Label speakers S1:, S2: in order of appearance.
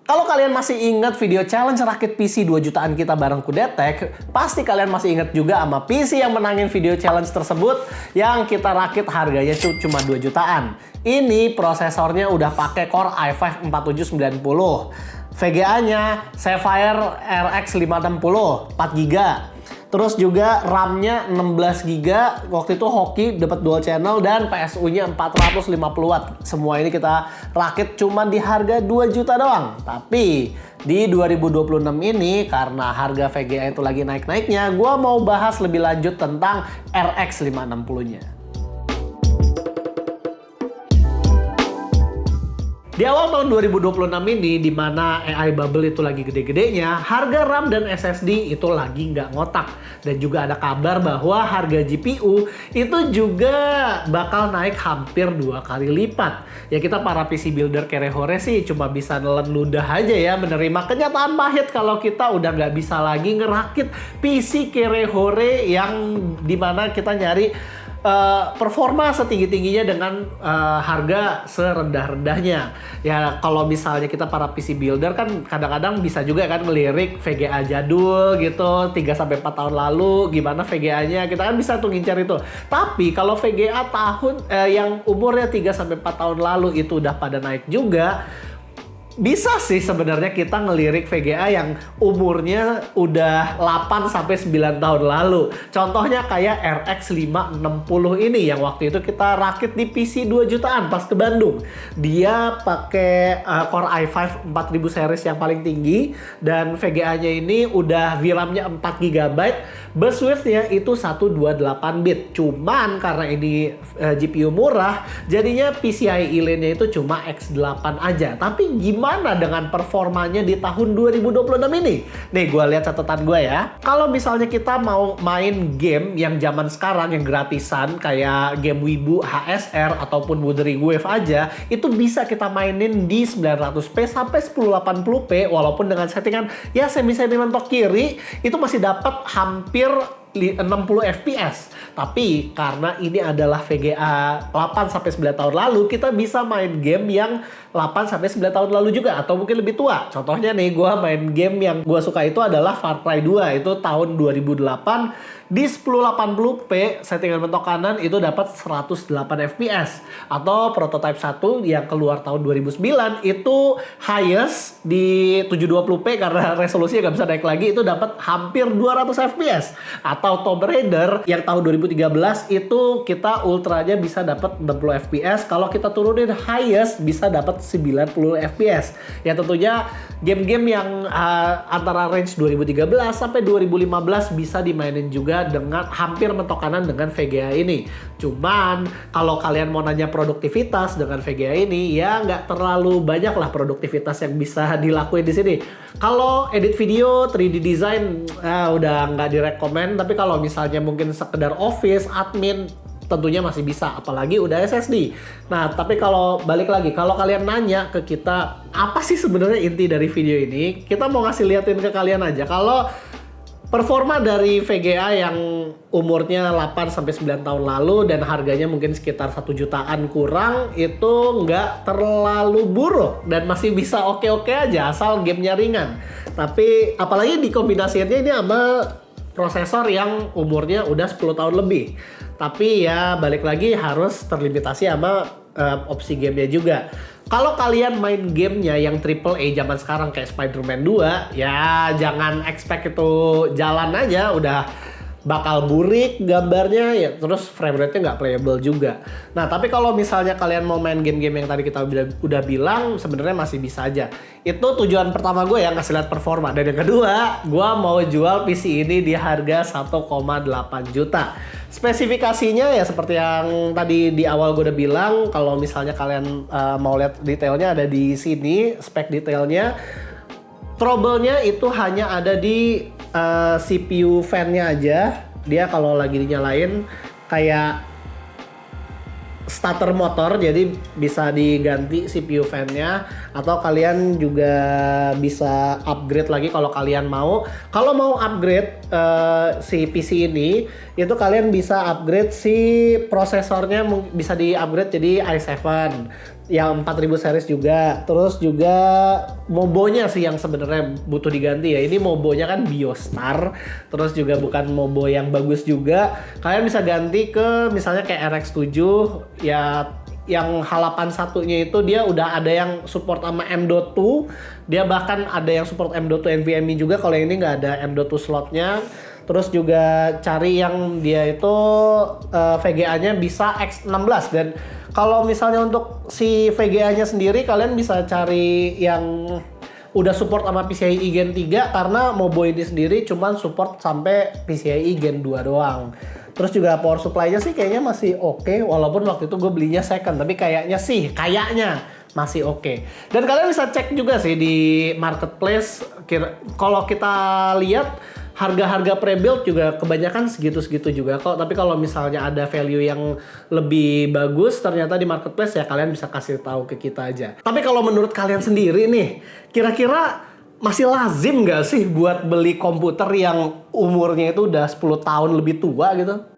S1: Kalau kalian masih ingat video challenge rakit PC 2 jutaan kita bareng Kudetek, pasti kalian masih ingat juga sama PC yang menangin video challenge tersebut yang kita rakit harganya cuma 2 jutaan. Ini prosesornya udah pakai Core i5 4790. VGA-nya Sapphire RX 560, 4GB. Terus juga RAM-nya 16GB, waktu itu hoki dapat dual channel dan PSU-nya 450 watt. Semua ini kita rakit cuma di harga 2 juta doang. Tapi di 2026 ini karena harga VGA itu lagi naik-naiknya, gua mau bahas lebih lanjut tentang RX 560-nya. Di awal tahun 2026 ini, di mana AI bubble itu lagi gede-gedenya, harga RAM dan SSD itu lagi nggak ngotak. Dan juga ada kabar bahwa harga GPU itu juga bakal naik hampir 2 kali lipat. Ya kita para PC builder kere-hore sih cuma bisa nelen ludah aja ya menerima kenyataan pahit kalau kita udah nggak bisa lagi ngerakit PC kere-hore yang dimana kita nyari performa setinggi-tingginya dengan harga serendah-rendahnya. Ya kalau misalnya kita para PC builder kan kadang-kadang bisa juga kan ngelirik VGA jadul gitu 3-4 tahun lalu gimana VGA-nya, kita kan bisa tuh ngincar itu. Tapi kalau VGA tahun yang umurnya 3-4 tahun lalu itu udah pada naik juga, bisa sih sebenarnya kita ngelirik VGA yang umurnya udah 8-9 tahun lalu. Contohnya kayak RX 560 ini yang waktu itu kita rakit di PC 2 jutaan pas ke Bandung. Dia pakai Core i5 4000 series yang paling tinggi dan VGA-nya ini udah VRAM-nya 4GB, buswidth-nya itu 128 bit. Cuman karena ini GPU murah, jadinya PCIe lane-nya itu cuma X8 aja. Tapi gimana dengan performanya di tahun 2026 ini? Nih gue lihat catatan gue ya. Kalau misalnya kita mau main game yang zaman sekarang yang gratisan kayak game Wibu HSR ataupun Wuthering Wave aja, itu bisa kita mainin di 900p sampai 1080p walaupun dengan settingan ya semi-semi mentok kiri itu masih dapat hampir 60 fps. Tapi karena ini adalah VGA 8-9 tahun lalu, kita bisa main game yang 8-9 tahun lalu juga atau mungkin lebih tua. Contohnya nih, gue main game yang gue suka itu adalah Far Cry 2, itu tahun 2008 di 1080p settingan mentok kanan itu dapat 108 fps. Atau Prototype 1 yang keluar tahun 2009 itu highest di 720p karena resolusinya nggak bisa naik lagi, itu dapat hampir 200 fps. Atau Tomb Raider yang tahun 2013 itu kita ultranya bisa dapat 60 fps. Kalau kita turunin highest bisa dapat 90 fps. Ya tentunya game-game yang antara range 2013 sampai 2015 bisa dimainin juga dengan hampir mentok kanan dengan VGA ini. Cuman kalau kalian mau nanya produktivitas dengan VGA ini, ya nggak terlalu banyak lah produktivitas yang bisa dilakuin di sini. Kalau edit video, 3D design udah nggak direkomend. Tapi kalau misalnya mungkin sekedar office, admin, tentunya masih bisa, apalagi udah SSD. Nah, tapi kalau balik lagi, kalau kalian nanya ke kita, apa sih sebenarnya inti dari video ini? Kita mau ngasih liatin ke kalian aja. Kalau performa dari VGA yang umurnya 8-9 tahun lalu dan harganya mungkin sekitar 1 jutaan kurang, itu nggak terlalu buruk dan masih bisa oke-oke aja asal gamenya ringan. Tapi apalagi dikombinasikannya ini sama prosesor yang umurnya udah 10 tahun lebih. Tapi ya balik lagi harus terlimitasi sama opsi gamenya juga. Kalau kalian main gamenya yang AAA zaman sekarang kayak Spider-Man 2, ya jangan expect itu jalan aja udah bakal burik gambarnya ya, terus frame rate-nya nggak playable juga. Nah, tapi kalau misalnya kalian mau main game-game yang tadi kita udah bilang, sebenarnya masih bisa aja. Itu tujuan pertama gue ya, ngasih lihat performa. Dan yang kedua, gue mau jual PC ini di harga 1,8 juta. Spesifikasinya ya seperti yang tadi di awal gue udah bilang, kalau misalnya kalian mau lihat detailnya ada di sini, spek detailnya. Trouble-nya itu hanya ada di CPU fan-nya aja. Dia kalau lagi dinyalain kayak starter motor, jadi bisa diganti CPU fan-nya, atau kalian juga bisa upgrade lagi kalau kalian mau. Kalau mau upgrade si PC ini, itu kalian bisa upgrade si prosesornya, bisa di-upgrade jadi i7. yang 4000 series juga. Terus juga Mobonya sih yang sebenarnya butuh diganti ya. Ini Mobonya kan Biostar. Terus juga bukan Mobo yang bagus juga. Kalian bisa ganti ke misalnya kayak RX7 ya, yang H81-nya itu dia udah ada yang support sama M.2. Dia bahkan ada yang support M.2 NVMe juga. Kalau yang ini nggak ada M.2 slotnya. Terus juga cari yang dia itu VGA-nya bisa X16. Dan kalau misalnya untuk si VGA-nya sendiri kalian bisa cari yang udah support sama PCIe Gen 3 karena Mobo ini sendiri cuman support sampai PCIe Gen 2 doang. Terus juga power supply-nya sih kayaknya masih oke, walaupun waktu itu gue belinya second, tapi kayaknya masih oke. Dan kalian bisa cek juga sih di marketplace, kalau kita lihat harga-harga pre-build juga kebanyakan segitu-segitu juga kok. Tapi kalau misalnya ada value yang lebih bagus ternyata di marketplace, ya kalian bisa kasih tahu ke kita aja. Tapi kalau menurut kalian sendiri nih, kira-kira masih lazim nggak sih buat beli komputer yang umurnya itu udah 10 tahun lebih tua gitu?